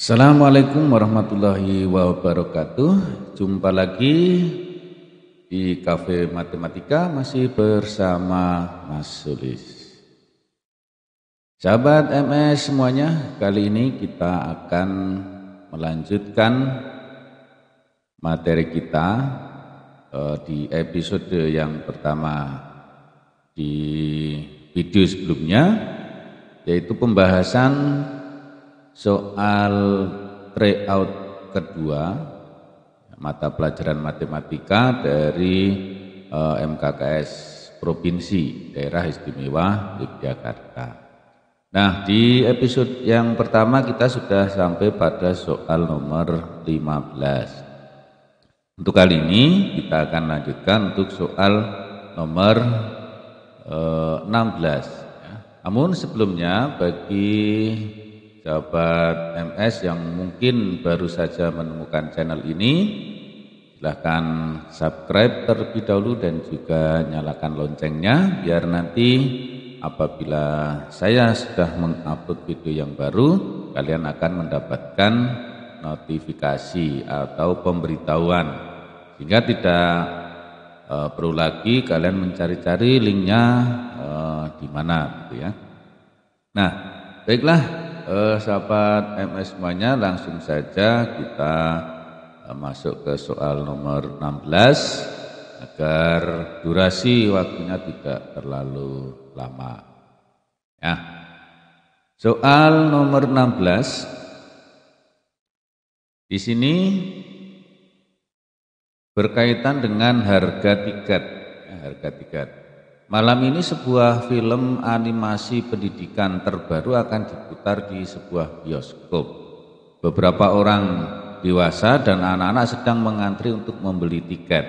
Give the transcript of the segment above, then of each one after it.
Assalamualaikum warahmatullahi wabarakatuh. Jumpa lagi di Cafe Matematika masih bersama Mas Sulis. Sahabat MS semuanya, kali ini kita akan melanjutkan materi kita di episode yang pertama di video sebelumnya, yaitu pembahasan soal tryout kedua mata pelajaran matematika dari MKKS Provinsi Daerah Istimewa Yogyakarta. Nah, di episode yang pertama kita sudah sampai pada soal nomor 15. Untuk kali ini kita akan lanjutkan untuk soal nomor 16 ya. Namun sebelumnya bagi sahabat MS yang mungkin baru saja menemukan channel ini, silahkan subscribe terlebih dahulu dan juga nyalakan loncengnya biar nanti apabila saya sudah mengupload video yang baru, kalian akan mendapatkan notifikasi atau pemberitahuan, sehingga tidak perlu lagi kalian mencari-cari linknya di mana gitu ya. Nah, baiklah sahabat MS semuanya, langsung saja kita masuk ke soal nomor 16 agar durasi waktunya tidak terlalu lama. Ya. Soal nomor 16 di sini berkaitan dengan harga tiket. Ya, harga tiket. Malam ini sebuah film animasi pendidikan terbaru akan diputar di sebuah bioskop. Beberapa orang dewasa dan anak-anak sedang mengantri untuk membeli tiket.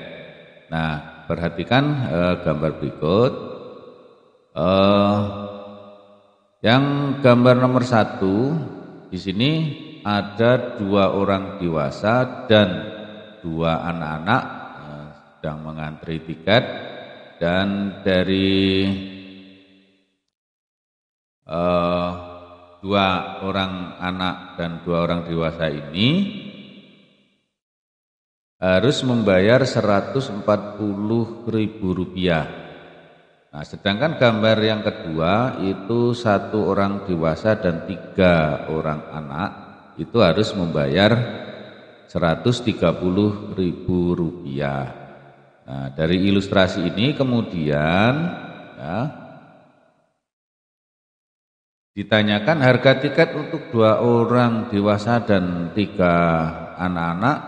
Nah, perhatikan gambar berikut. Yang gambar nomor 1 di sini ada 2 orang dewasa dan 2 anak-anak sedang mengantri tiket. Dan dari 2 orang anak dan 2 orang dewasa ini harus membayar Rp140.000. Nah, sedangkan gambar yang kedua itu 1 orang dewasa dan 3 orang anak itu harus membayar Rp130.000. Nah, dari ilustrasi ini kemudian ya, ditanyakan harga tiket untuk 2 orang dewasa dan 3 anak-anak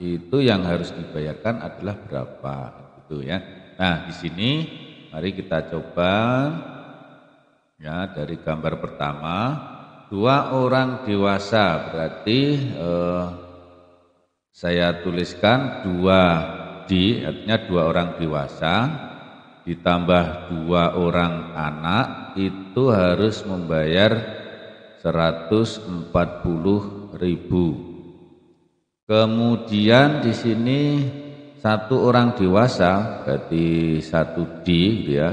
itu yang harus dibayarkan adalah berapa gitu ya. Nah, di sini mari kita coba ya, dari gambar pertama 2 orang dewasa berarti saya tuliskan 2D, artinya 2 orang dewasa ditambah 2 orang anak itu harus membayar Rp140.000. Kemudian di sini 1 orang dewasa berarti 1D ya,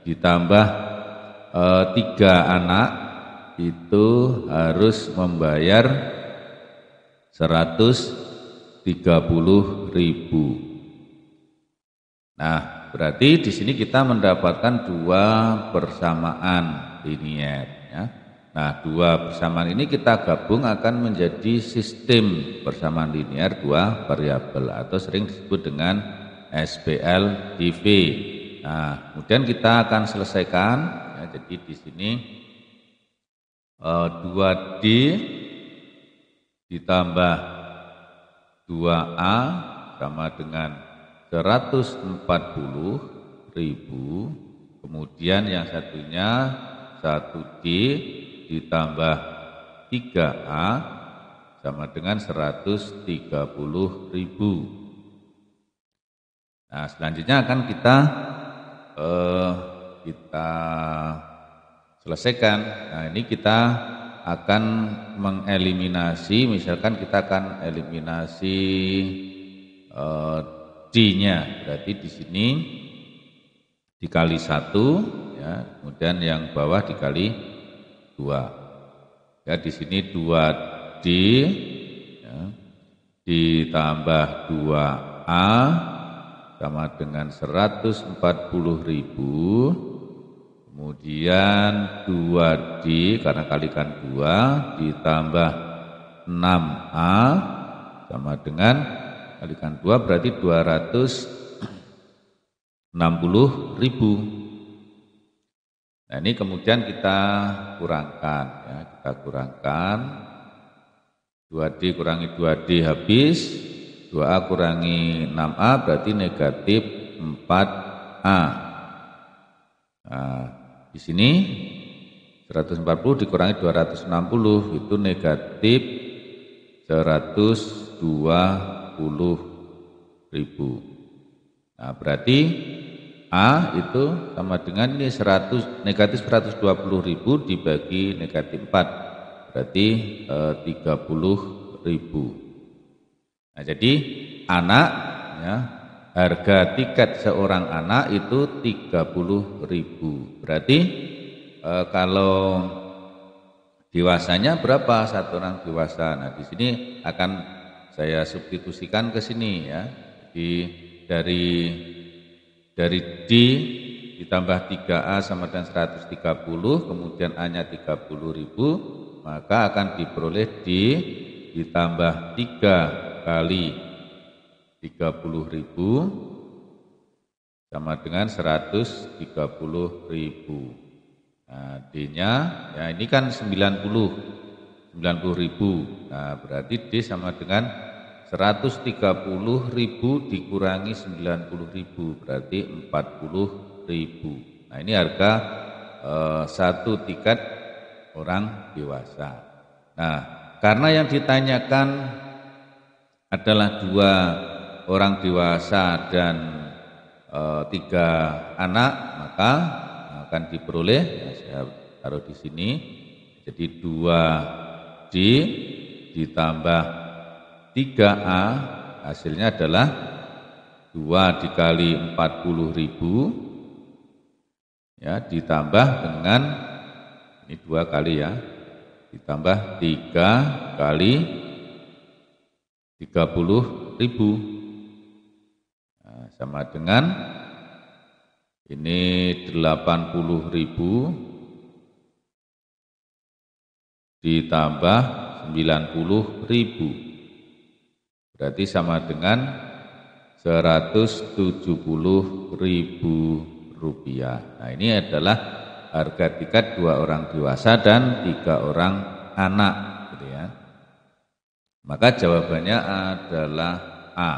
ditambah 3 anak itu harus membayar Rp130.000. Nah, berarti di sini kita mendapatkan 2 persamaan linier ya. Nah, 2 persamaan ini kita gabung akan menjadi sistem persamaan linier 2 variabel atau sering disebut dengan SPLDV. Nah, kemudian kita akan selesaikan ya, jadi di sini 2D ditambah 2A sama dengan Rp140.000. Kemudian yang satunya 1D ditambah 3A sama dengan Rp130.000. Nah, selanjutnya akan kita selesaikan. Nah, ini kita akan mengeliminasi, misalkan kita akan eliminasi D-nya, berarti di sini dikali 1 ya, kemudian yang bawah dikali 2. Ya, di sini 2D D ya, ditambah 2A sama dengan 140.000, kemudian 2D karena kalikan 2 ditambah 6A sama dengan kalikan 2 berarti 260.000. Nah ini kemudian kita kurangkan ya, kita kurangkan 2D kurangi 2D habis, 2A kurangi 6A berarti negatif 4A. Nah, di sini 140 dikurangi 260 itu negatif 120.000. Nah, berarti A itu sama dengan ini negatif 120.000 dibagi negatif 4 berarti 30.000. Nah, jadi anak ya, harga tiket seorang anak itu 30.000. Berarti kalau dewasanya berapa satu orang dewasa? Nah, di sini akan saya substitusikan ke sini ya. Jadi dari D ditambah 3A sama dengan 130, kemudian A-nya 30.000, maka akan diperoleh D ditambah 3 kali 30.000 sama dengan 130.000. Nah, D-nya ya ini kan 90.000. Nah, berarti D sama dengan 130.000 dikurangi 90.000 berarti 40.000. Nah, ini harga satu tiket orang dewasa. Nah, karena yang ditanyakan adalah 2 orang dewasa dan 3 anak, maka akan diperoleh ya, saya taruh di sini jadi 2D ditambah 3A hasilnya adalah 2 dikali 40.000 ya ditambah dengan ini 2 kali ya ditambah 3 kali 30.000 nah, sama dengan ini 80.000 ditambah 90.000 berarti sama dengan 170.000 rupiah. Nah, ini adalah harga tiket 2 orang dewasa dan 3 orang anak gitu ya. Maka jawabannya adalah A.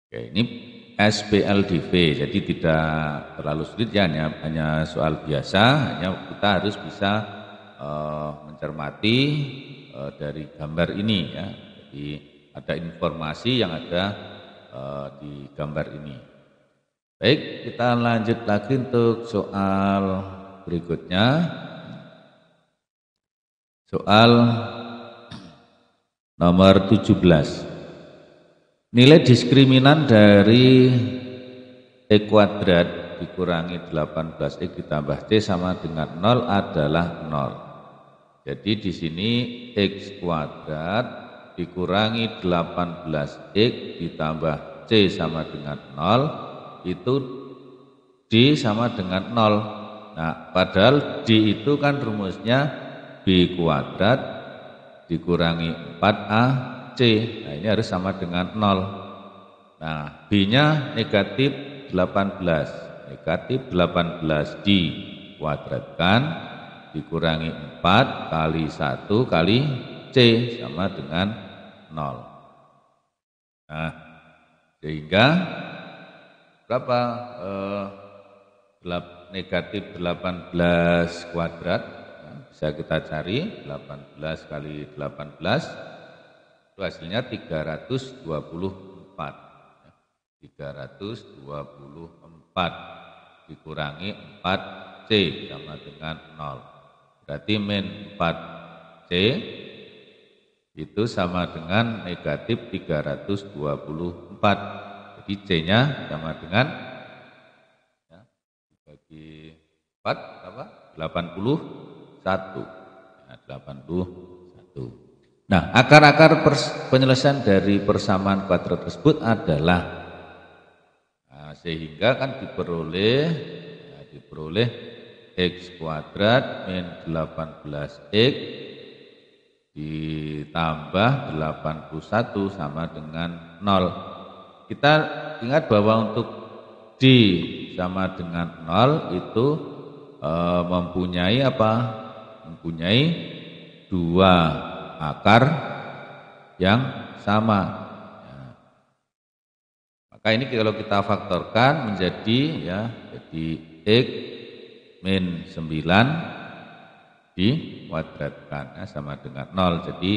Oke, ini SPLDV, jadi tidak terlalu sulit ya, hanya soal biasa, hanya kita harus bisa mencermati dari gambar ini ya. Jadi ada informasi yang ada di gambar ini. Baik, kita lanjut lagi untuk soal berikutnya. Soal nomor 17. Nilai diskriminan dari E kuadrat dikurangi 18X ditambah C sama dengan 0 adalah 0. Jadi di sini X kuadrat dikurangi 18X ditambah C sama dengan 0 itu D sama dengan 0. Nah, padahal D itu kan rumusnya B kuadrat dikurangi 4AC. Nah, ini harus sama dengan 0. Nah, B-nya negatif 18. Negatif 18 dikuadratkan dikurangi 4 kali 1 kali C sama dengan 0. Nah, sehingga berapa? Negatif 18 kuadrat. Nah, bisa kita cari 18 kali 18 itu hasilnya 324. 324 dikurangi 4C sama dengan 0. Berarti min 4C itu sama dengan negatif 324. Jadi C-nya sama dengan ya, dibagi 4 apa? 81. Ya, 81. Itu. Nah, akar-akar penyelesaian dari persamaan kuadrat tersebut adalah sehingga kan diperoleh X kuadrat min 18X ditambah 81 sama dengan 0. Kita ingat bahwa untuk D sama dengan 0 itu mempunyai apa? Mempunyai dua akar yang sama. Maka ini kalau kita faktorkan menjadi jadi X min 9 dikuadratkan sama dengan 0. Jadi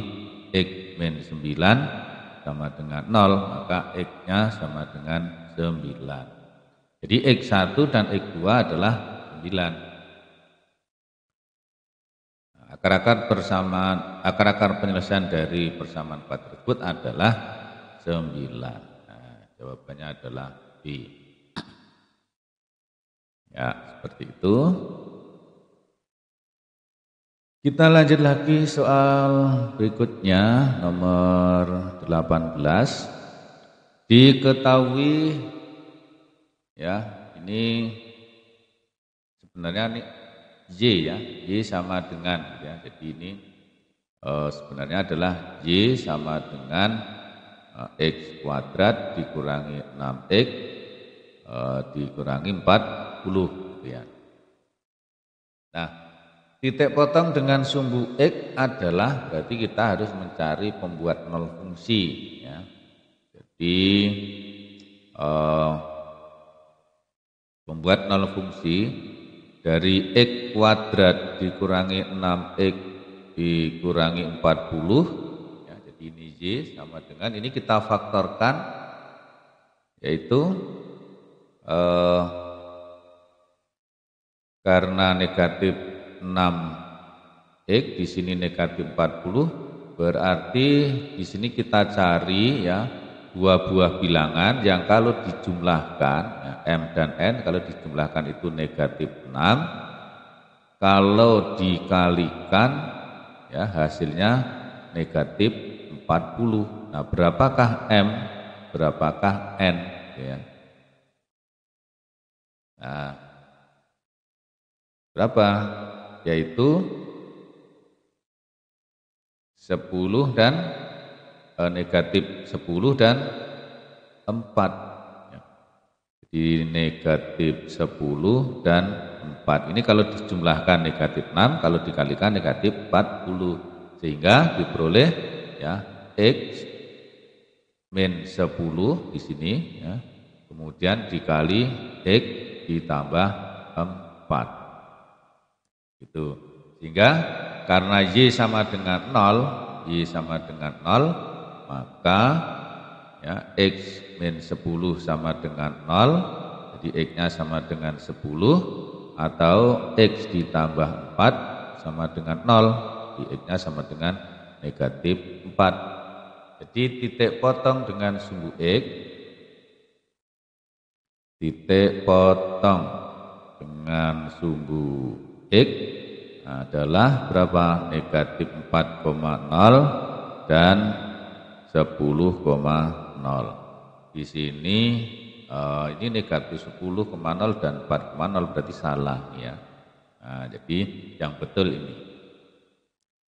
X min 9 sama dengan 0, maka X-nya sama dengan 9. Jadi X1 dan X2 adalah 9. Akar-akar penyelesaian dari persamaan kuadrat tersebut adalah 9. Jawabannya adalah B. Ya, seperti itu. Kita lanjut lagi soal berikutnya, nomor 18. Diketahui, ya, ini sebenarnya ini Y ya, Y sama dengan, ya, jadi ini sebenarnya adalah Y sama dengan X kuadrat dikurangi 6X dikurangi 40 gitu ya. Nah, titik potong dengan sumbu X adalah berarti kita harus mencari pembuat nol fungsi ya. Jadi pembuat nol fungsi dari X kuadrat dikurangi 6X dikurangi 40, ini Y sama dengan, ini kita faktorkan, yaitu karena negatif 6X di sini negatif 40, berarti di sini kita cari ya dua buah bilangan yang kalau dijumlahkan ya, M dan N kalau dijumlahkan itu negatif 6, kalau dikalikan ya hasilnya negatif 40. Nah, berapakah M? Berapakah N? Ya. Nah, berapa? Yaitu 10 dan negatif 10 dan 4. Ya. Jadi negatif 10 dan 4. Ini kalau dijumlahkan negatif 6, kalau dikalikan negatif 40. Sehingga diperoleh ya X min 10 di sini ya. Kemudian dikali X ditambah 4. Gitu. Sehingga karena Y sama dengan 0, Y sama dengan 0, maka ya X min 10 sama dengan 0, jadi X-nya sama dengan 10, atau X ditambah 4 sama dengan 0, jadi X-nya sama dengan negatif 4. Jadi titik potong dengan sumbu X, titik potong dengan sumbu X adalah berapa? Negatif 4,0 dan 10,0. Di sini ini negatif 10,0 dan 4,0 berarti salah ya. Nah, jadi yang betul ini.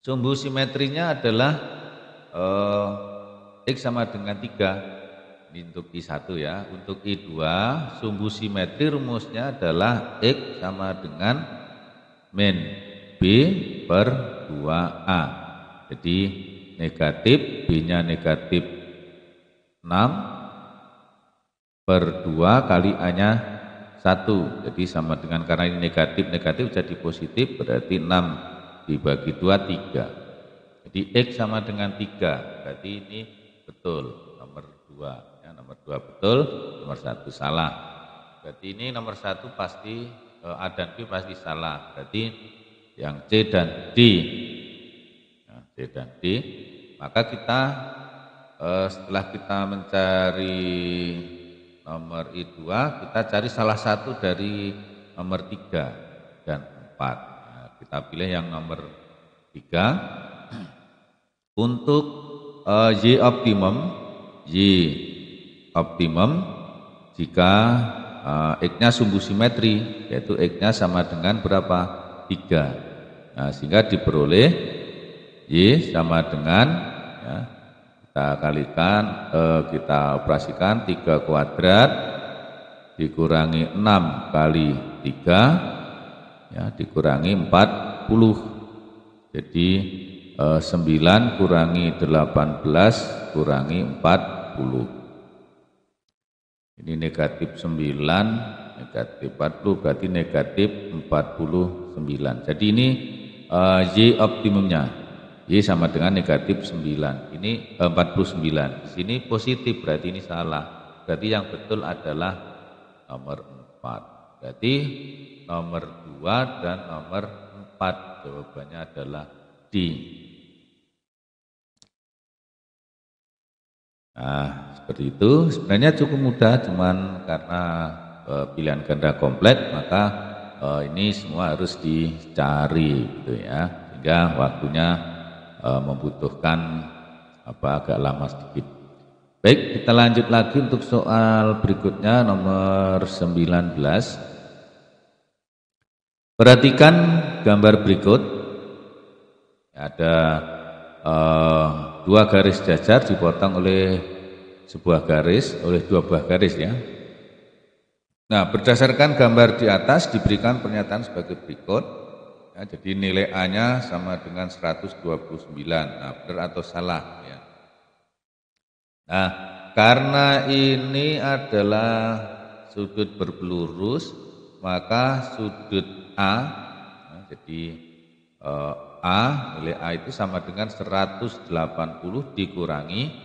Sumbu simetrinya adalah X sama dengan 3. Ini untuk I1 ya. Untuk I2 sumbu simetri rumusnya adalah X sama dengan min B per 2A. Jadi negatif, B-nya negatif 6 per 2 kali A-nya 1. Jadi sama dengan, karena ini negatif jadi positif, berarti 6 dibagi 2, 3. Jadi X sama dengan 3, berarti ini betul, nomor 2. Ya, nomor 2 betul, nomor 1 salah. Berarti ini nomor 1 pasti, A dan B pasti salah. Berarti yang C dan D. Nah, C dan D. Maka kita setelah kita mencari nomor I2, kita cari salah satu dari nomor 3 dan 4. Nah, kita pilih yang nomor 3. Untuk Y optimum jika X-nya sumbu simetri, yaitu X-nya sama dengan berapa? 3. Nah, sehingga diperoleh Y sama dengan, ya, kita kalikan, kita operasikan 3 kuadrat dikurangi 6 kali 3, ya, dikurangi 40. Jadi 9 kurangi 18 kurangi 40. Ini negatif 9, negatif 40, berarti negatif 49. Jadi ini Y optimumnya. Y sama dengan negatif 9. Ini 49. Di sini positif, berarti ini salah. Berarti yang betul adalah nomor 4. Berarti nomor 2 dan nomor 4. Jawabannya adalah D. Nah, seperti itu. Sebenarnya cukup mudah, cuman karena pilihan ganda kompleks, maka ini semua harus dicari, gitu ya. Sehingga waktunya membutuhkan agak lama sedikit. Baik, kita lanjut lagi untuk soal berikutnya, nomor 19. Perhatikan gambar berikut. Ada 2 garis jajar dipotong oleh dua buah garis, ya. Nah, berdasarkan gambar di atas diberikan pernyataan sebagai berikut. Ya, jadi nilai A-nya sama dengan 129. Nah, benar atau salah, ya. Nah, karena ini adalah sudut berpelurus, maka sudut A, ya, jadi nilai A itu sama dengan 180 dikurangi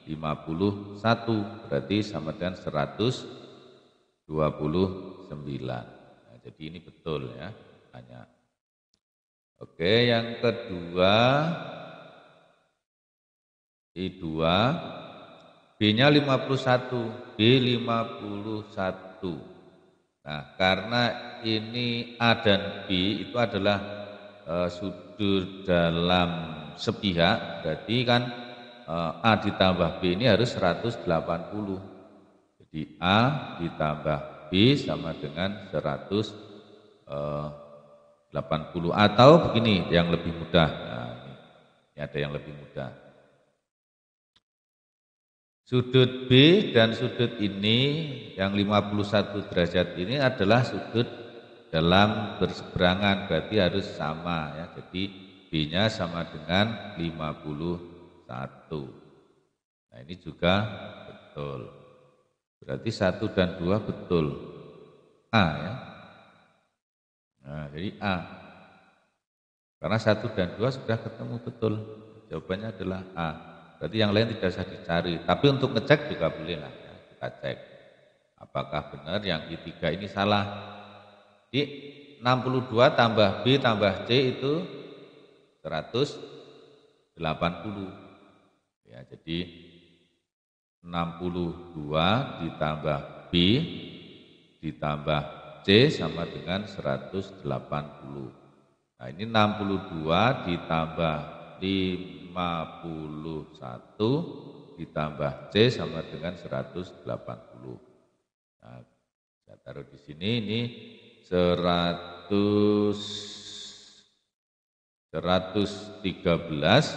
51, berarti sama dengan 129. Nah, jadi ini betul, ya, hanya. Oke, yang kedua, I2, B-nya 51, B51. Nah, karena ini A dan B itu adalah sudut dalam sepihak, berarti kan A ditambah B ini harus 180. Jadi A ditambah B sama dengan 180. Atau begini yang lebih mudah. Nah, ini ada yang lebih mudah. Sudut B dan sudut ini yang 51 derajat ini adalah sudut dalam berseberangan, berarti harus sama, ya. Jadi B-nya sama dengan 51. Nah, ini juga betul. Berarti 1 dan 2 betul. A, ya. Nah, jadi A. Karena 1 dan 2 sudah ketemu betul. Jawabannya adalah A. Berarti yang lain tidak usah dicari. Tapi untuk ngecek juga boleh lah, ya. Kita cek apakah benar yang I3 ini salah. Di 62 tambah B tambah C itu 180. Ya, jadi 62 ditambah B ditambah C sama dengan 180. Nah, ini 62 ditambah 51 ditambah C sama dengan 180. Nah, saya taruh di sini, ini 113,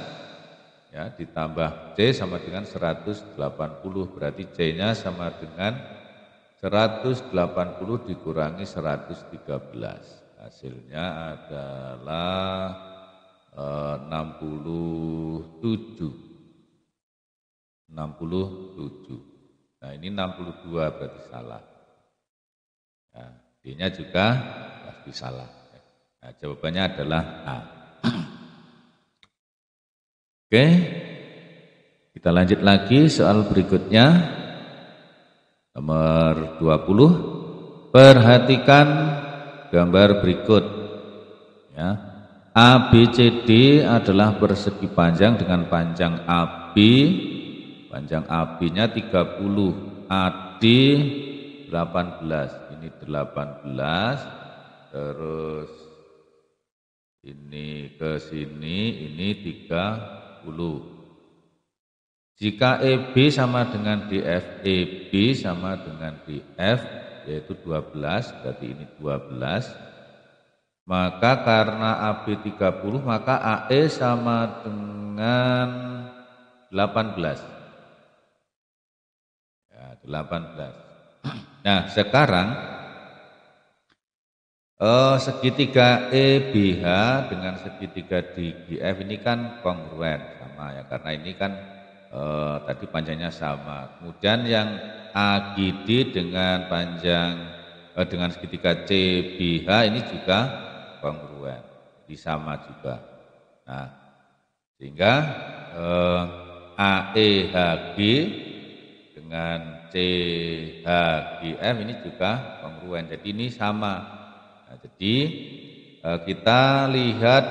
ya, ditambah C sama dengan 180, berarti C-nya sama dengan 180 dikurangi 113. Hasilnya adalah 67. Nah, ini 62 berarti salah. Nah, D-nya juga pasti salah. Nah, jawabannya adalah A. Oke, kita lanjut lagi soal berikutnya. Nomor 20. Perhatikan gambar berikut, ya. A, B, C, D adalah persegi panjang dengan panjang AB. Panjang AB-nya 30, AD 18. Ini 18, terus ini ke sini, ini 30. Jika EB sama dengan DF, EB sama dengan DF, yaitu 12, berarti ini 12. Maka karena AB 30, maka AE sama dengan 18. Ya, 18. Nah, sekarang segitiga EBH dengan segitiga DGF ini kan kongruen sama ya, karena ini kan tadi panjangnya sama. Kemudian yang AGD dengan panjang dengan segitiga CBH ini juga kongruen, jadi sama juga. Nah, sehingga AEHG dengan CHGF ini juga kongruen, jadi ini sama. Nah, jadi kita lihat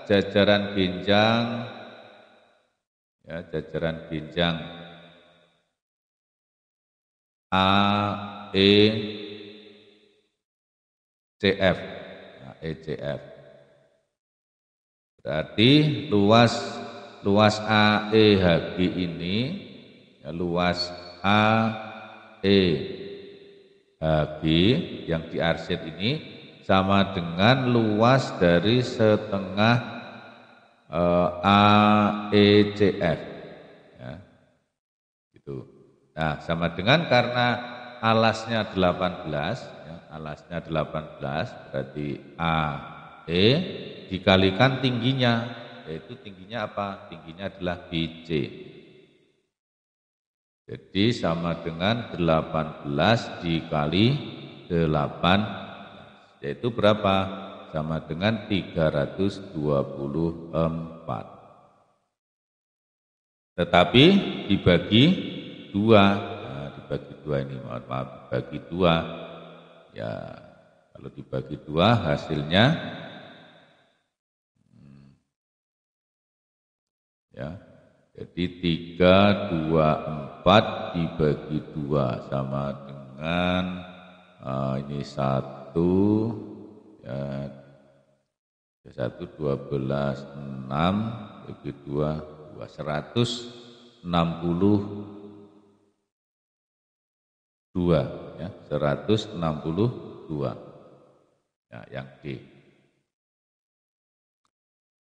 jajaran genjang, ya, jajaran genjang AECF, nah, ECF. Berarti luas AEHG ini, ya, luas AEHG yang diarsir ini sama dengan luas dari setengah AECF, ya, gitu. Nah, sama dengan karena alasnya 18, ya, alasnya 18 berarti AE dikalikan tingginya, yaitu tingginya apa? Tingginya adalah BC. Jadi sama dengan 18 dikali 8, yaitu berapa? Sama dengan 324. Tetapi dibagi 2, nah, dibagi 2 ini, mohon maaf, dibagi 2, ya kalau dibagi 2 hasilnya, ya, jadi 324 dibagi 2 sama dengan ini 1, ya, 1 12 6 bagi 2 162, ya, 162, ya, yang D.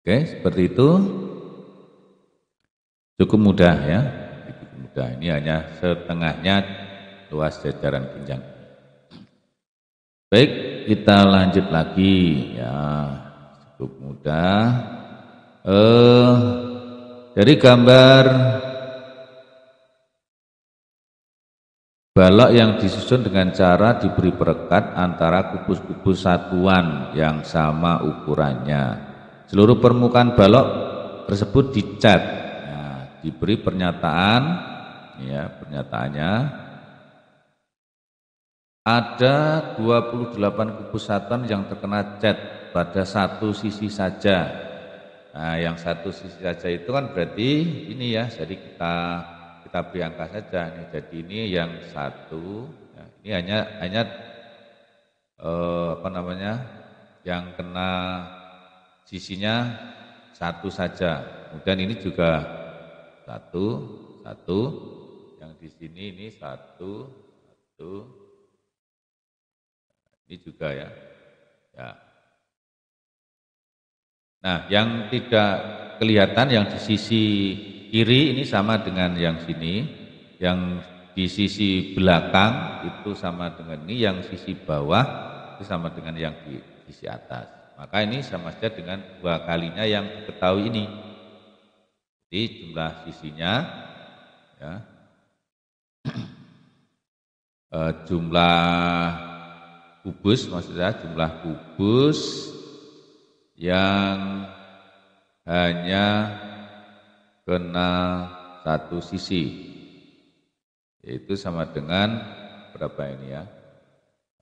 Oke, seperti itu. Cukup mudah ya, cukup mudah. Ini hanya setengahnya luas jajaran genjang. Baik, kita lanjut lagi ya, cukup mudah. Dari gambar balok yang disusun dengan cara diberi perekat antara kubus-kubus satuan yang sama ukurannya. Seluruh permukaan balok tersebut dicat. Diberi pernyataan, ya, pernyataannya ada 28 kubus satuan yang terkena cat pada satu sisi saja. Nah, yang satu sisi saja itu kan berarti ini ya, jadi kita beri angka saja. Jadi ini yang satu, ya, ini hanya apa namanya, yang kena sisinya satu saja. Kemudian ini juga satu, yang di sini ini satu, ini juga ya. Nah, yang tidak kelihatan yang di sisi kiri ini sama dengan yang sini, yang di sisi belakang itu sama dengan ini, yang sisi bawah itu sama dengan yang di sisi atas. Maka ini sama saja dengan 2 kalinya yang diketahui ini. Jadi jumlah sisinya, ya, jumlah kubus, maksudnya jumlah kubus yang hanya kena satu sisi, yaitu sama dengan berapa ini ya,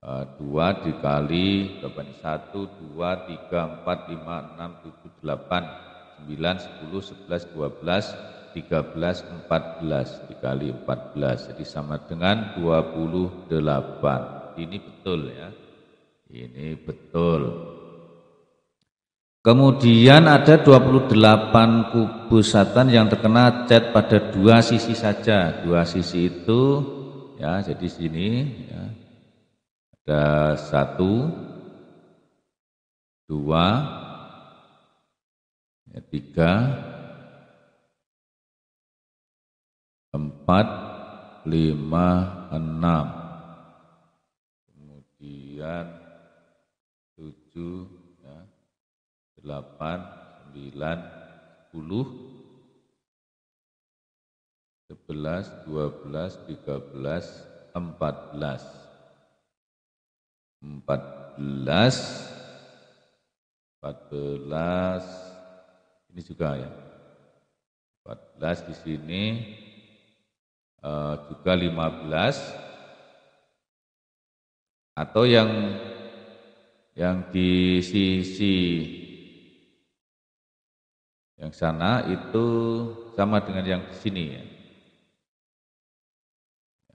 2 dikali berapa ini, 1, 2, 3, 4, 5, 6, 7, 8, 9, 10, 11, 12, 13, 14 dikali 14, jadi sama dengan 28. Ini betul ya, ini betul. Kemudian ada 28 kubus satuan yang terkena cat pada dua sisi saja. Dua sisi itu ya, jadi sini ya, ada 1, 2, ya, 3, 4, 5, 6. Kemudian 7, 8, 9, 10, 11, 12, 13, 14. 14, ini juga ya. 14 di sini juga 15, atau yang di sisi yang sana itu sama dengan yang di sini ya.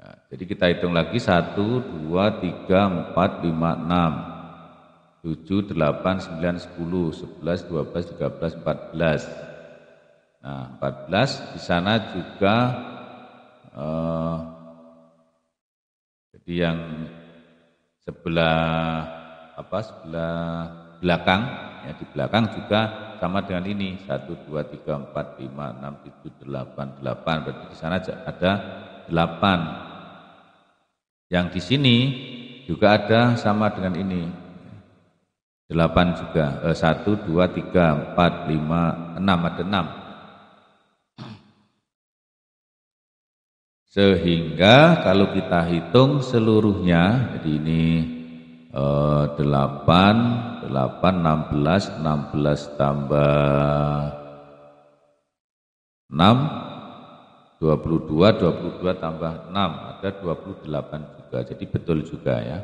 Ya, jadi kita hitung lagi 1, 2, 3, 4, 5, 6, 7, 8, 9, 10, 11, 12, 13, 14. Nah, 14 di sana juga jadi yang sebelah belakang ya, di belakang juga sama dengan ini 1, 2, 3, 4, 5, 6, 7, 8, 8, berarti di sana ada 8. Yang di sini juga ada sama dengan ini 8 juga, 1, 2, 3, 4, 5, 6, ada 6. Sehingga kalau kita hitung seluruhnya, jadi ini 8, 16, 16 tambah 6, 22, 22 tambah 6, ada 28 juga, jadi betul juga ya.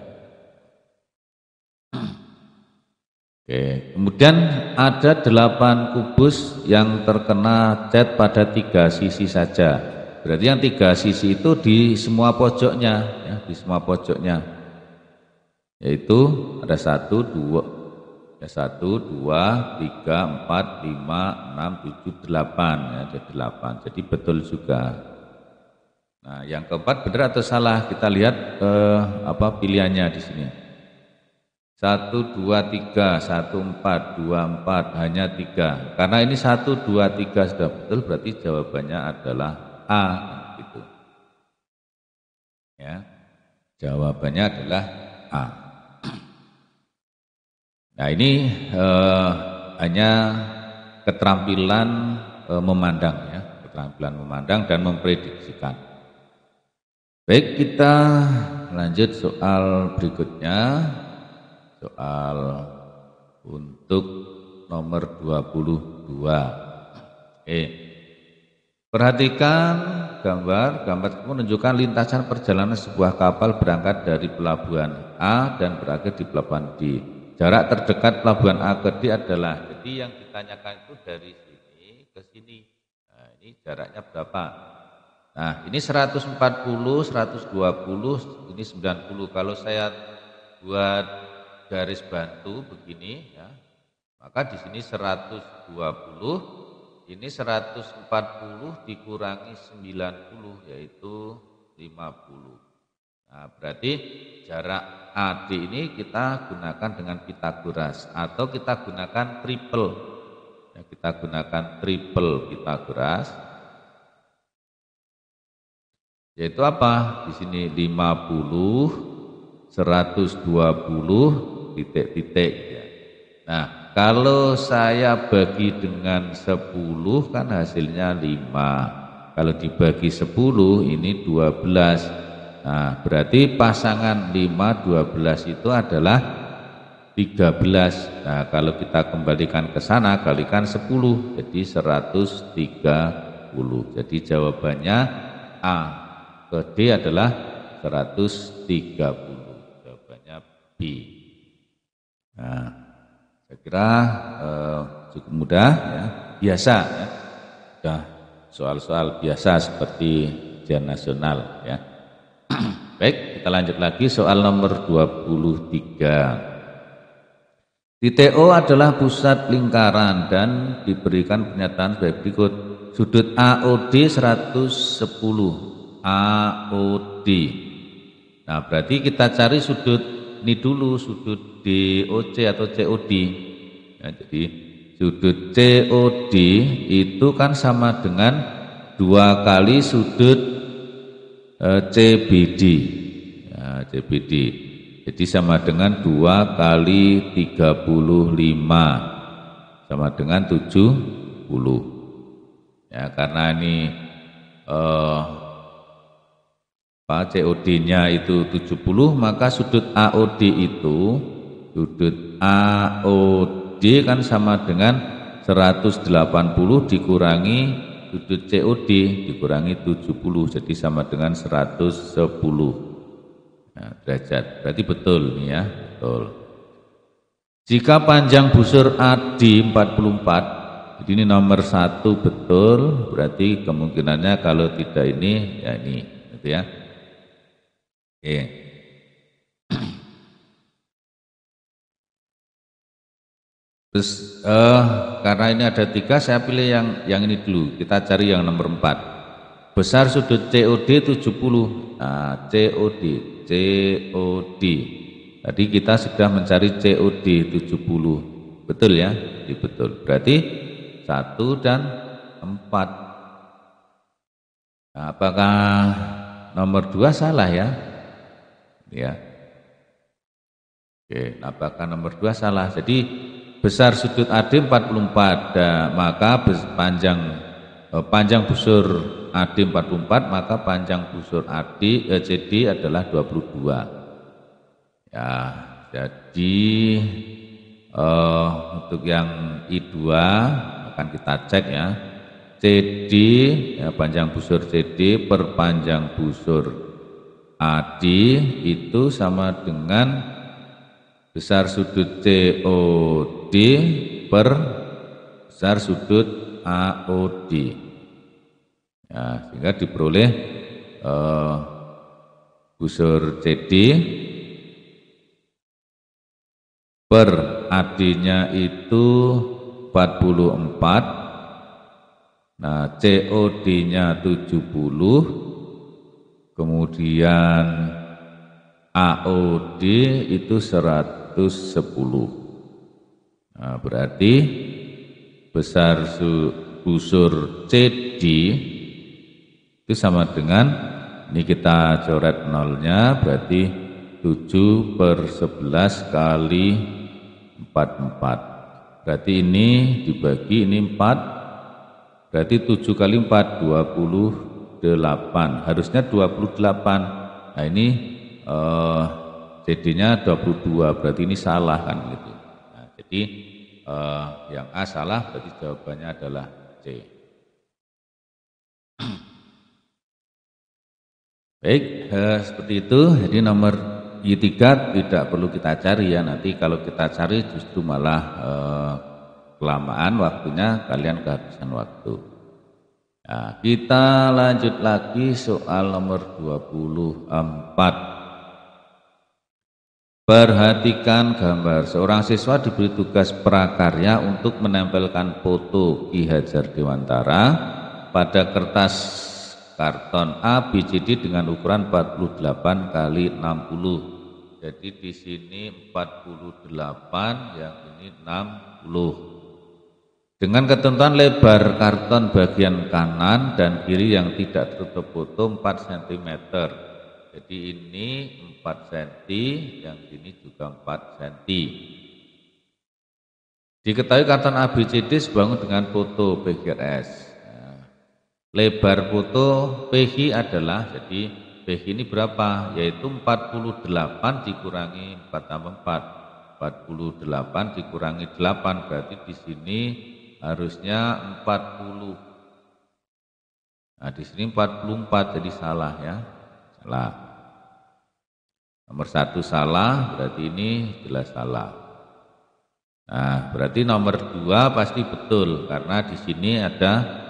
Oke, kemudian ada 8 kubus yang terkena cat pada 3 sisi saja. Berarti yang 3 sisi itu di semua pojoknya, ya, di semua pojoknya. Yaitu ada 1, 2, 3, 4, 5, 6, 7, 8, ya, ada 8. Jadi betul juga. Nah, yang keempat benar atau salah? Kita lihat pilihannya di sini. 1, 2, 3, 1, 4, 2, 4, hanya 3. Karena ini 1, 2, 3 sudah betul, berarti jawabannya adalah A, gitu. Ya, jawabannya adalah A. Nah, ini hanya keterampilan memandang, ya, keterampilan memandang dan memprediksikan. Baik, kita lanjut soal berikutnya, soal untuk nomor 22. Perhatikan gambar menunjukkan lintasan perjalanan sebuah kapal berangkat dari pelabuhan A dan berakhir di pelabuhan D. Jarak terdekat pelabuhan A ke D adalah, jadi yang ditanyakan itu dari sini ke sini. Nah, ini jaraknya berapa? Nah, ini 140, 120, ini 90. Kalau saya buat garis bantu begini ya, maka di sini 120, ini 140 dikurangi 90 yaitu 50. Nah, berarti jarak AD ini kita gunakan dengan Pitagoras atau kita gunakan triple. Ya, kita gunakan triple Pitagoras. Yaitu apa? Di sini 50, 120 titik-titik ya. Nah, kalau saya bagi dengan 10 kan hasilnya 5. Kalau dibagi 10 ini 12. Nah, berarti pasangan 5, 12 itu adalah 13. Nah, kalau kita kembalikan ke sana kalikan 10, jadi 130. Jadi jawabannya A. Ke D adalah 130. Jawabannya B. Nah, saya kira cukup mudah ya, biasa ya. Sudah soal-soal biasa seperti ujian nasional ya. Baik, kita lanjut lagi soal nomor 23. Titik O adalah pusat lingkaran dan diberikan pernyataan sebagai berikut. Sudut AOD 110. AOD. Nah, berarti kita cari sudut ini dulu, sudut DOC atau COD. Ya, jadi sudut COD itu kan sama dengan 2 kali sudut CBD. Ya, CBD. Jadi sama dengan 2 kali 35 sama dengan 70. Ya, karena ini COD-nya itu 70, maka sudut AOD itu kan sama dengan 180 dikurangi sudut COD dikurangi 70, jadi sama dengan 110. Nah, derajat. Berarti betul nih ya, betul. Jika panjang busur AD 44, jadi ini nomor 1 betul, berarti kemungkinannya kalau tidak ini, ya ini, gitu ya. Oke. Terus karena ini ada 3, saya pilih yang ini dulu. Kita cari yang nomor 4. Besar sudut COD 70. Nah, COD. Tadi kita sudah mencari COD 70. Betul ya? Betul. Berarti 1 dan 4. Nah, apakah nomor 2 salah ya? Ya. Oke, apakah nomor 2 salah? Jadi besar sudut AD 44, maka panjang busur AD 44, maka panjang busur CD adalah 22. Ya, jadi untuk yang I2 akan kita cek ya. CD ya, panjang busur CD per panjang busur AD itu sama dengan besar sudut COD per besar sudut AOD. Ya, sehingga diperoleh busur CD per AD-nya itu 44. Nah, COD-nya 70. Kemudian AOD itu 110. Nah, berarti besar busur CD itu sama dengan, ini kita coret nolnya, berarti 7 per 11 kali 44. Berarti ini dibagi, ini 4, berarti 7 kali 4, 28. Harusnya 28. Nah, ini CD-nya 22, berarti ini salah kan gitu. Nah, jadi yang A salah, berarti jawabannya adalah C. Baik, seperti itu. Jadi nomor I3 tidak perlu kita cari ya. Nanti kalau kita cari justru malah kelamaan waktunya, kalian kehabisan waktu. Nah, kita lanjut lagi soal nomor 24. Perhatikan gambar. Seorang siswa diberi tugas prakarya untuk menempelkan foto Ki Hajar Dewantara pada kertas karton ABCD dengan ukuran 48 kali 60. Jadi di sini 48, yang ini 60. Dengan ketentuan lebar karton bagian kanan dan kiri yang tidak tertutup foto 4 cm. Jadi ini 4 cm, yang ini juga 4 cm. Diketahui karton ABCD sebangun dengan foto PGRS. Lebar foto PG adalah, jadi PG ini berapa? Yaitu 48 dikurangi 4 tambah 4. 48 dikurangi 8, berarti di sini harusnya 40. Nah, di sini 44, jadi salah ya. Salah. Nomor 1 salah, berarti ini jelas salah. Nah, berarti nomor 2 pasti betul, karena di sini ada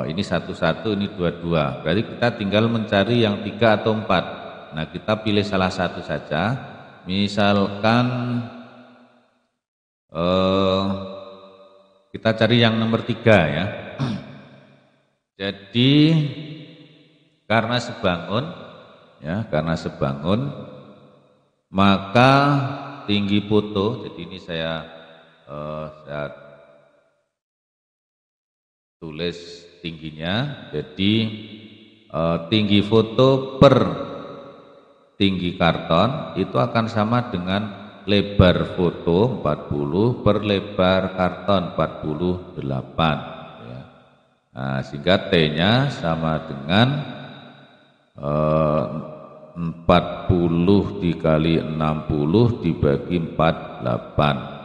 ini 1-1, ini 2-2. Berarti kita tinggal mencari yang 3 atau 4. Nah, kita pilih salah satu saja. misalkan kita cari yang nomor 3 ya. Jadi karena sebangun maka tinggi foto, jadi ini saya tulis tingginya, jadi tinggi foto per tinggi karton itu akan sama dengan lebar foto 40 per lebar karton 48 ya. Nah, sehingga T-nya sama dengan 40 dikali 60 dibagi 48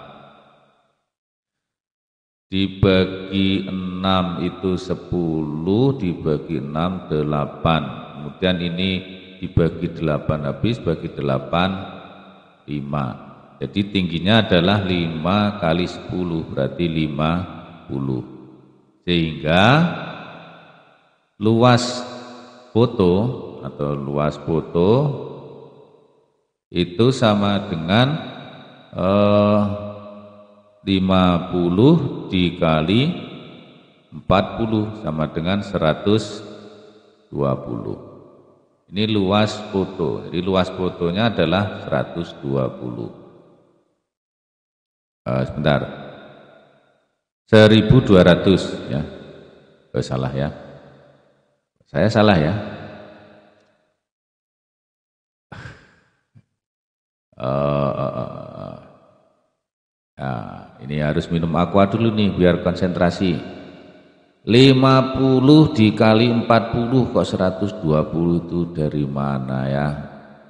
dibagi 6 itu 10 dibagi 6 8, kemudian ini dibagi 8 habis, bagi 8 5. Jadi tingginya adalah 5 kali 10 berarti 50. Sehingga luas foto atau luas foto itu sama dengan 50 dikali 40 sama dengan 120. Ini luas foto. Jadi luas fotonya adalah 120. Sebentar. 1200 ya. Salah ya. Saya salah ya. Nah, ini harus minum aqua dulu nih biar konsentrasi. 50 dikali 40 kok 120 itu dari mana ya?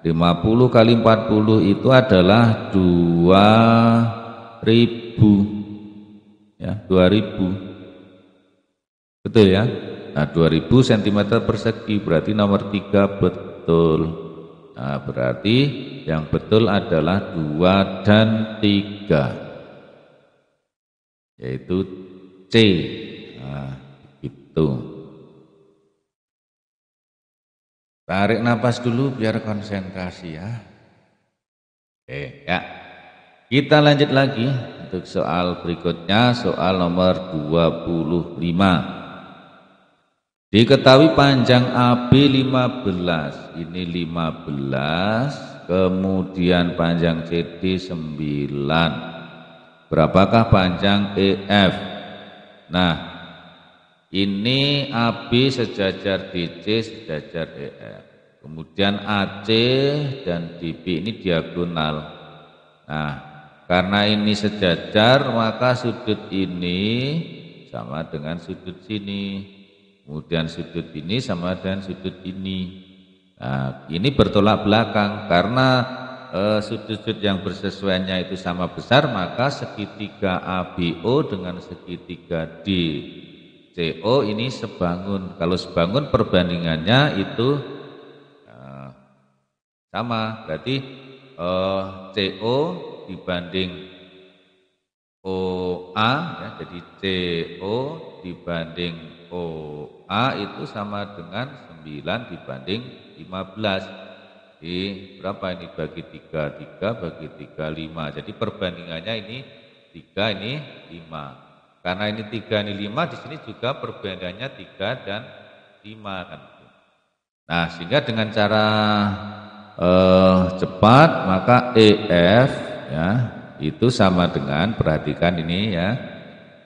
50 kali 40 itu adalah 2000 ya, 2000 betul ya. Nah, 2000 cm persegi berarti nomor 3 betul. Nah, berarti yang betul adalah 2 dan 3 yaitu C. Nah, itu. Tarik napas dulu biar konsentrasi ya. Oke, ya. Kita lanjut lagi untuk soal berikutnya, soal nomor 25. Diketahui panjang AB 15, ini 15, kemudian panjang CD 9. Berapakah panjang EF? Nah, ini AB sejajar DC sejajar EF. Kemudian AC dan DB ini diagonal. Nah, karena ini sejajar maka sudut ini sama dengan sudut sini. Kemudian sudut ini sama dengan sudut ini. Nah, ini bertolak belakang karena sudut-sudut yang bersesuaiannya itu sama besar, maka segitiga ABO dengan segitiga DCO ini sebangun. Kalau sebangun perbandingannya itu sama, berarti CO dibanding OA ya, jadi CO dibanding OA itu sama dengan 9 dibanding 15. Berapa ini bagi 3, 3 bagi 3, 5. Jadi perbandingannya ini 3, ini 5. Karena ini 3, ini 5, di sini juga perbandingannya 3 dan 5 kan. Nah, sehingga dengan cara cepat maka EF ya itu sama dengan, perhatikan ini ya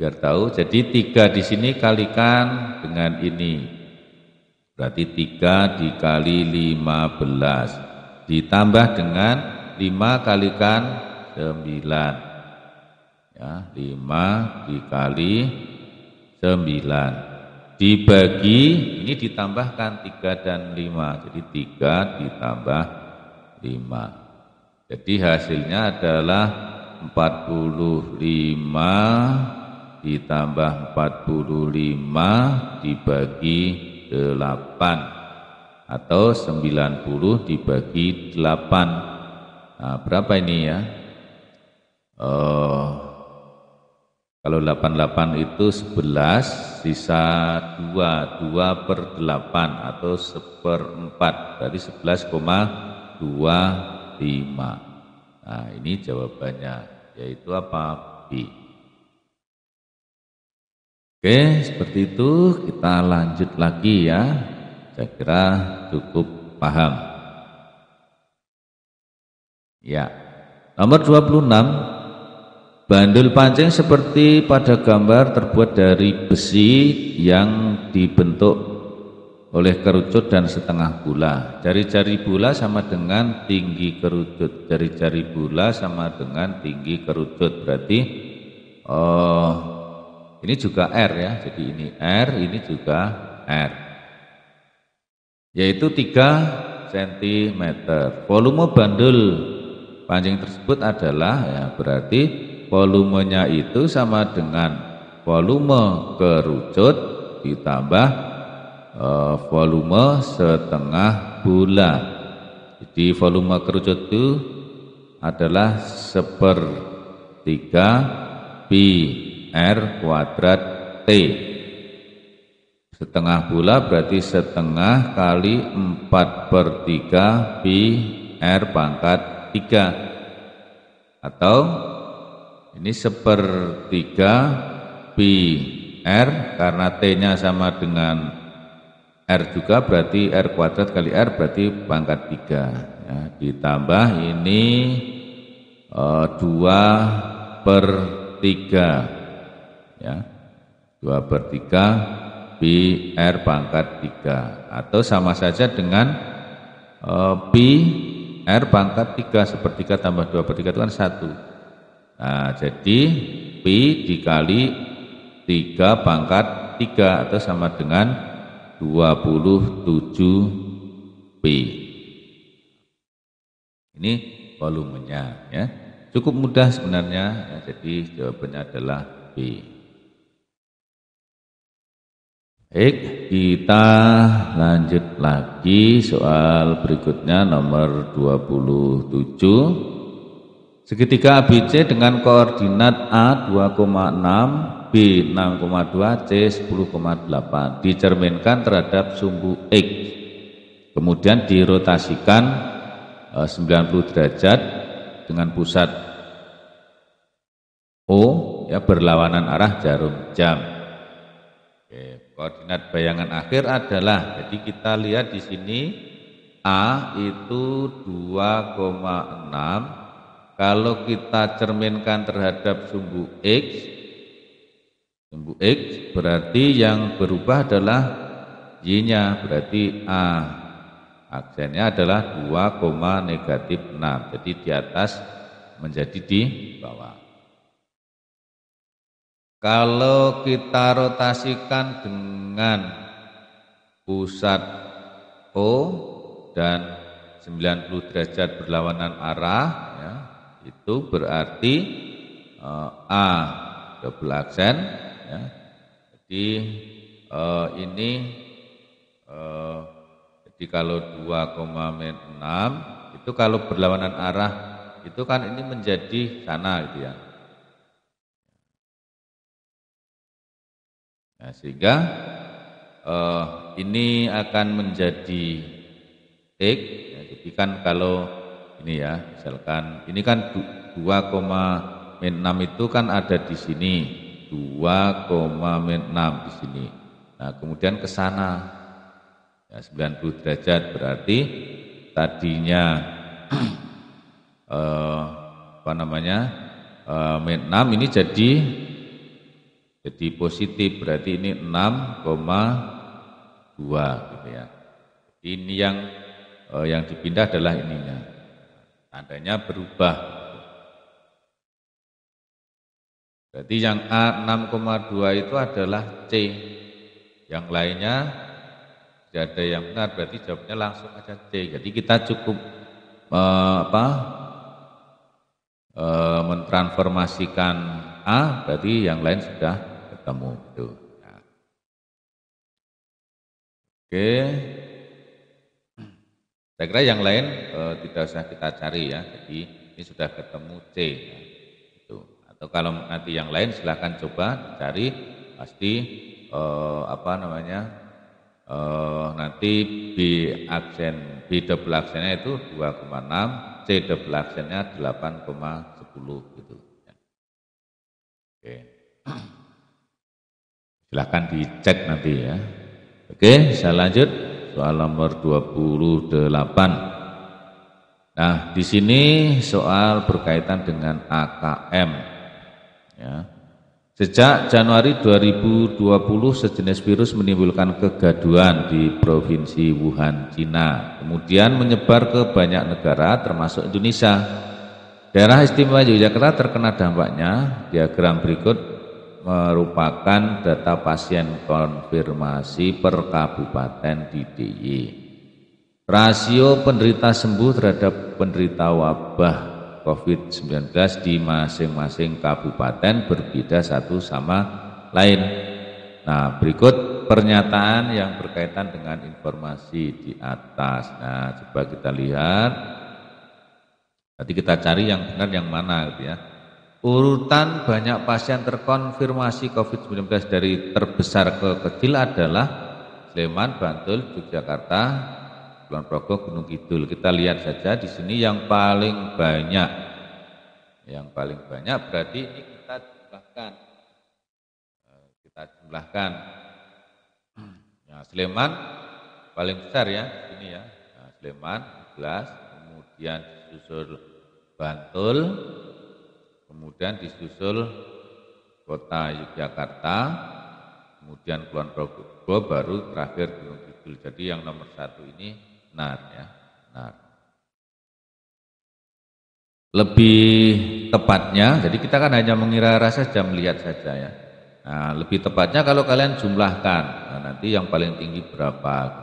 biar tahu. Jadi 3 di sini kalikan dengan ini. Berarti 3 dikali 15 ditambah dengan 5 kalikan 9 ya, 5 dikali 9 dibagi, ini ditambahkan 3 dan 5, jadi 3 ditambah 5, jadi hasilnya adalah 45 ditambah 45 dibagi 8 atau 90 dibagi 8. Nah, berapa ini ya? Kalau 88 itu 11, sisa 2 per 8 atau 1/4, berarti 11,25. Nah, ini jawabannya, yaitu apa? B. Oke, seperti itu. Kita lanjut lagi ya. Saya kira cukup paham. Ya. Nomor 26. Bandul pancing seperti pada gambar terbuat dari besi yang dibentuk oleh kerucut dan setengah bola. Jari-jari bola sama dengan tinggi kerucut. Jari-jari bola sama dengan tinggi kerucut. Berarti ini juga R ya. Jadi ini R, ini juga R. Yaitu 3 cm. Volume bandul pancing tersebut adalah ya berarti volumenya itu sama dengan volume kerucut ditambah volume setengah bola. Jadi volume kerucut itu adalah 1/3 pi R kuadrat T. Setengah bola berarti setengah kali 4/3 pi R pangkat 3. Atau ini 1/3 pi R, karena T-nya sama dengan R juga, berarti R kuadrat kali R berarti pangkat 3 ya, ditambah ini 2/3 ya, 2/3 pi R pangkat 3, atau sama saja dengan pi R pangkat 3, 1/3 tambah 2/3 itu kan 1. Nah, jadi pi dikali 3 pangkat 3 atau sama dengan 27 pi. Ini volumenya ya. Cukup mudah sebenarnya ya, jadi jawabannya adalah B. Baik, kita lanjut lagi soal berikutnya nomor 27. Segitiga ABC dengan koordinat A 2,6, B 6,2, C 10,8 dicerminkan terhadap sumbu X. Kemudian dirotasikan 90 derajat dengan pusat O ya, berlawanan arah jarum jam. Koordinat bayangan akhir adalah, jadi kita lihat di sini A itu 2,6. Kalau kita cerminkan terhadap sumbu X berarti yang berubah adalah Y-nya, berarti A. Aksennya adalah 2,-6. Jadi di atas menjadi di bawah. Kalau kita rotasikan dengan pusat O dan 90 derajat berlawanan arah ya, itu berarti A double aksen ya. Jadi ini jadi kalau 2,6 itu kalau berlawanan arah itu kan ini menjadi sana gitu ya. Nah, sehingga ini akan menjadi X ya, jadi kan kalau ini ya, misalkan ini kan 2,6 itu kan ada di sini, 2,6 di sini. Nah, kemudian ke sana ya, 90 derajat berarti tadinya apa namanya? -6 ini jadi positif, berarti ini 6,2 gitu ya. Ini yang dipindah adalah ininya. Tandanya berubah. Berarti yang A 6,2 itu adalah C. Yang lainnya tidak ada yang benar, berarti jawabnya langsung aja C. Jadi kita cukup mentransformasikan A, berarti yang lain sudah ketemu gitu. Nah. Oke, saya kira yang lain tidak usah kita cari ya. Jadi ini sudah ketemu C. Ya. Gitu. Atau kalau nanti yang lain silahkan coba cari, pasti nanti B double aksennya itu 2,6, C double aksennya 8,10 gitu. Oke. Silahkan dicek nanti ya. Oke, saya lanjut soal nomor 28. Nah, di sini soal berkaitan dengan AKM. Ya. Sejak Januari 2020 sejenis virus menimbulkan kegaduhan di Provinsi Wuhan, Cina. Kemudian menyebar ke banyak negara termasuk Indonesia. Daerah Istimewa Yogyakarta terkena dampaknya. Diagram berikut merupakan data pasien konfirmasi per kabupaten di DIY. Rasio penderita sembuh terhadap penderita wabah COVID-19 di masing-masing kabupaten berbeda satu sama lain. Nah, berikut pernyataan yang berkaitan dengan informasi di atas. Nah, coba kita lihat. Nanti kita cari yang benar yang mana gitu ya. Urutan banyak pasien terkonfirmasi COVID-19 dari terbesar ke kecil adalah Sleman, Bantul, Yogyakarta, Kulon Progo, Gunung Kidul. Kita lihat saja di sini yang paling banyak. Yang paling banyak berarti ini kita jumlahkan. Nah, Sleman paling besar ya, ini ya. Nah, Sleman 11, kemudian disusul Bantul, kemudian disusul Kota Yogyakarta, kemudian Kulon Progo, baru terakhir Gunung Kidul. Jadi yang nomor 1 ini benar ya, benar. Lebih tepatnya, jadi kita kan hanya mengira saja, melihat saja ya. Nah, lebih tepatnya kalau kalian jumlahkan, nah, nanti yang paling tinggi berapa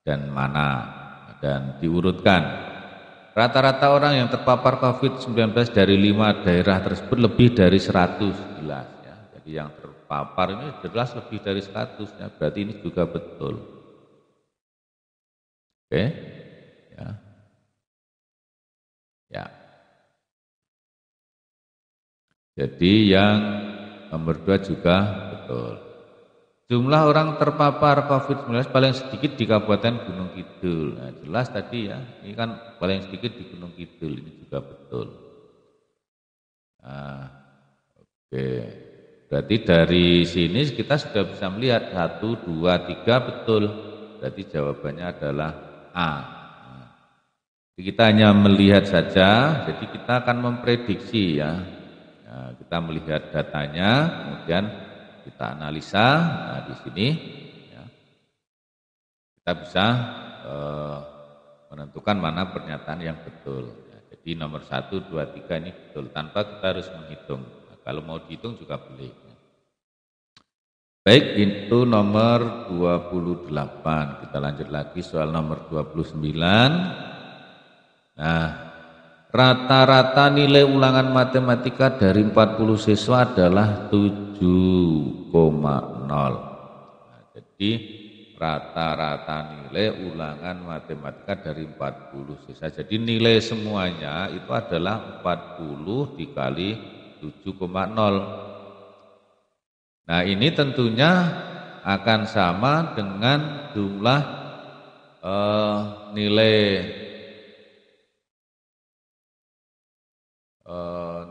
dan mana, dan diurutkan. Rata-rata orang yang terpapar COVID-19 dari 5 daerah tersebut lebih dari 100 jelas ya. Jadi yang terpapar ini jelas lebih dari 100 ya, berarti ini juga betul. Oke, ya. Ya. Jadi yang nomor 2 juga betul. Jumlah orang terpapar COVID-19 paling sedikit di Kabupaten Gunung Kidul. Nah, jelas tadi ya, ini kan paling sedikit di Gunung Kidul, ini juga betul. Nah, oke. Berarti dari sini kita sudah bisa melihat 1, 2, 3 betul. Berarti jawabannya adalah A. Nah, kita hanya melihat saja, jadi kita akan memprediksi ya. Nah, kita melihat datanya, kemudian kita analisa. Nah, di sini ya, kita bisa menentukan mana pernyataan yang betul. Ya, jadi nomor 1, 2, 3 ini betul tanpa kita harus menghitung. Nah, kalau mau dihitung juga boleh. Baik, itu nomor 28. Kita lanjut lagi soal nomor 29. Nah, rata-rata nilai ulangan matematika dari 40 siswa adalah 7,0. Nah, jadi rata-rata nilai ulangan matematika dari 40 siswa. Jadi nilai semuanya itu adalah 40 dikali 7,0. Nah, ini tentunya akan sama dengan jumlah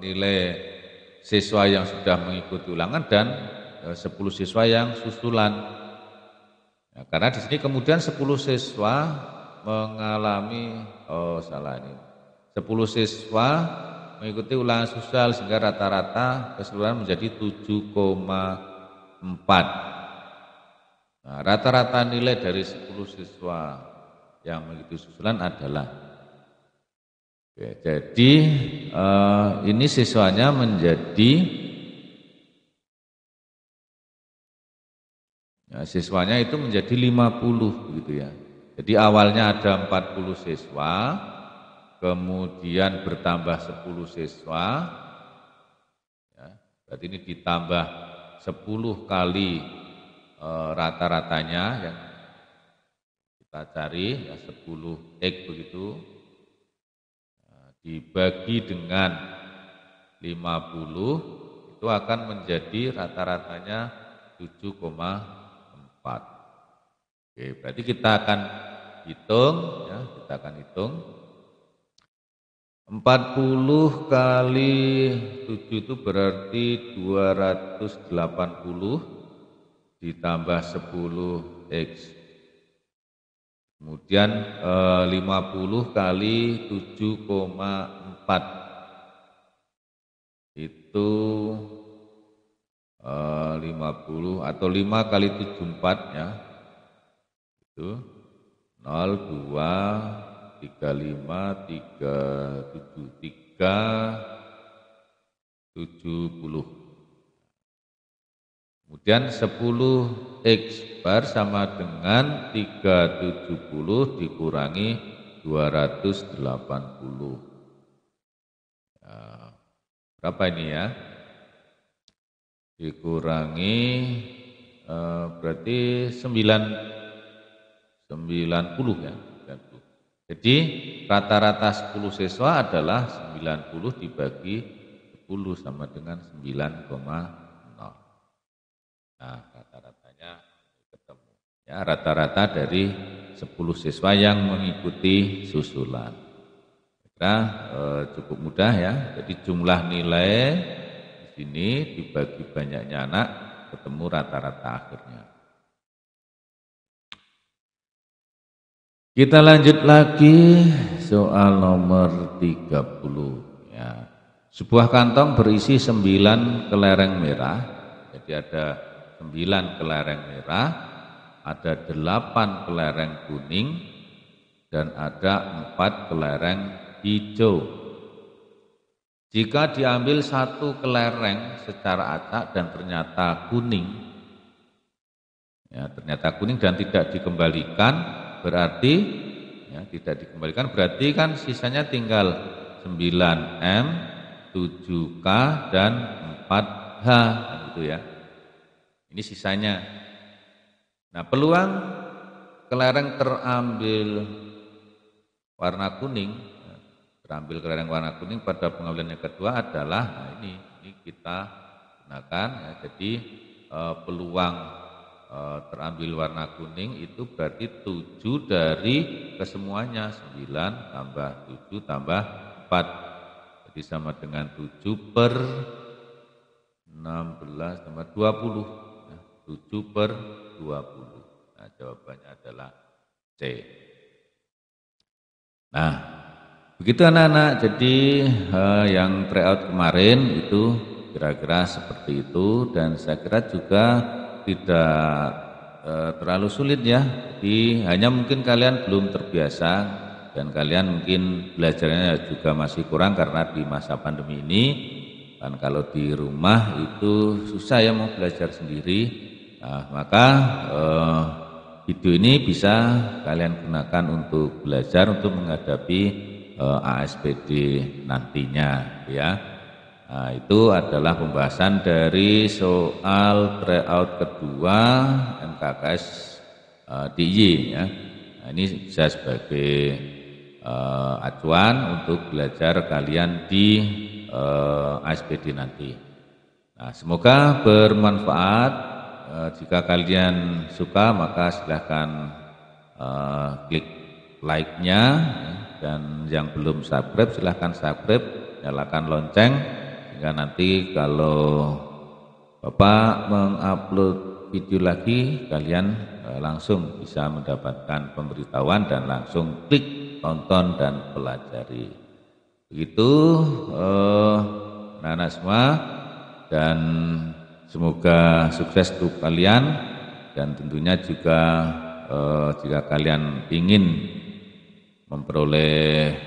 nilai siswa yang sudah mengikuti ulangan dan 10 siswa yang susulan. Nah, karena di sini kemudian 10 siswa mengalami 10 siswa mengikuti ulangan susulan sehingga rata-rata keseluruhan menjadi 7,4. Nah, rata-rata nilai dari 10 siswa yang mengikuti susulan adalah, oke, jadi ini siswanya menjadi siswanya itu menjadi 50 begitu ya. Jadi awalnya ada 40 siswa, kemudian bertambah 10 siswa, ya, berarti ini ditambah 10 kali rata-ratanya yang kita cari, ya 10x begitu, dibagi dengan 50, itu akan menjadi rata-ratanya 7,4. Oke, berarti kita akan hitung ya, kita akan hitung 40 kali 7 itu berarti 280 ditambah 10x. Kemudian 50 kali 7,4 itu 50 atau 5 kali 74 ya. Itu 0, 2, 35, 3, 70. Kemudian 10x bar sama dengan 370 dikurangi 280. Nah, berapa ini ya? Dikurangi berarti 90 ya. Jadi rata-rata 10 siswa adalah 90 dibagi 10 sama dengan 9,0. Nah, rata-ratanya ketemu. Ya, rata-rata dari 10 siswa yang mengikuti susulan. Kira cukup mudah ya. Jadi jumlah nilai di sini dibagi banyaknya anak ketemu rata-rata akhirnya. Kita lanjut lagi soal nomor 30 ya. Sebuah kantong berisi 9 kelereng merah. Jadi ada 9 kelereng merah, ada 8 kelereng kuning dan ada 4 kelereng hijau. Jika diambil satu kelereng secara acak dan ternyata kuning dan tidak dikembalikan, berarti ya, tidak dikembalikan berarti kan sisanya tinggal 9M, 7K dan 4H gitu ya. Ini sisanya. Nah, peluang kelereng terambil warna kuning, kelereng warna kuning pada pengambilan yang kedua adalah ini kita gunakan ya. Jadi peluang terambil warna kuning itu berarti 7 dari kesemuanya, 9 tambah 7 tambah 4. Jadi sama dengan 7 per 16 tambah 20. 7 per 20. Nah, jawabannya adalah C. Nah, begitu anak-anak. Jadi yang tryout kemarin itu kira-kira seperti itu, dan saya kira juga tidak terlalu sulit ya. Jadi hanya mungkin kalian belum terbiasa dan kalian mungkin belajarnya juga masih kurang karena di masa pandemi ini kan kalau di rumah itu susah ya mau belajar sendiri. Nah, maka video ini bisa kalian gunakan untuk belajar untuk menghadapi ASPD nantinya ya. Nah, itu adalah pembahasan dari soal tryout kedua MKKS DIY ya. Nah, ini bisa sebagai acuan untuk belajar kalian di ASPD nanti. Nah, semoga bermanfaat. Jika kalian suka maka silahkan klik like-nya, dan yang belum subscribe silahkan subscribe, nyalakan lonceng sehingga nanti kalau Bapak mengupload video lagi kalian langsung bisa mendapatkan pemberitahuan dan langsung klik tonton dan pelajari. Begitu anak-anak semua, dan semoga sukses untuk kalian, dan tentunya juga jika kalian ingin memperoleh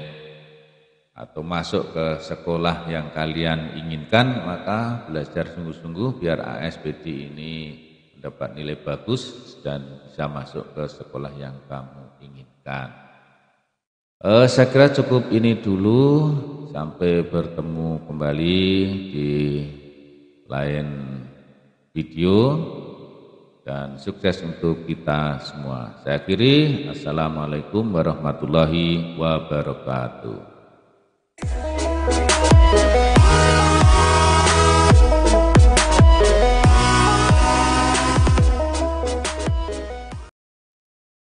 atau masuk ke sekolah yang kalian inginkan, maka belajar sungguh-sungguh biar ASPD ini mendapat nilai bagus dan bisa masuk ke sekolah yang kamu inginkan. Saya kira cukup ini dulu, sampai bertemu kembali di lain video, dan sukses untuk kita semua. Saya akhiri, assalamualaikum warahmatullahi wabarakatuh.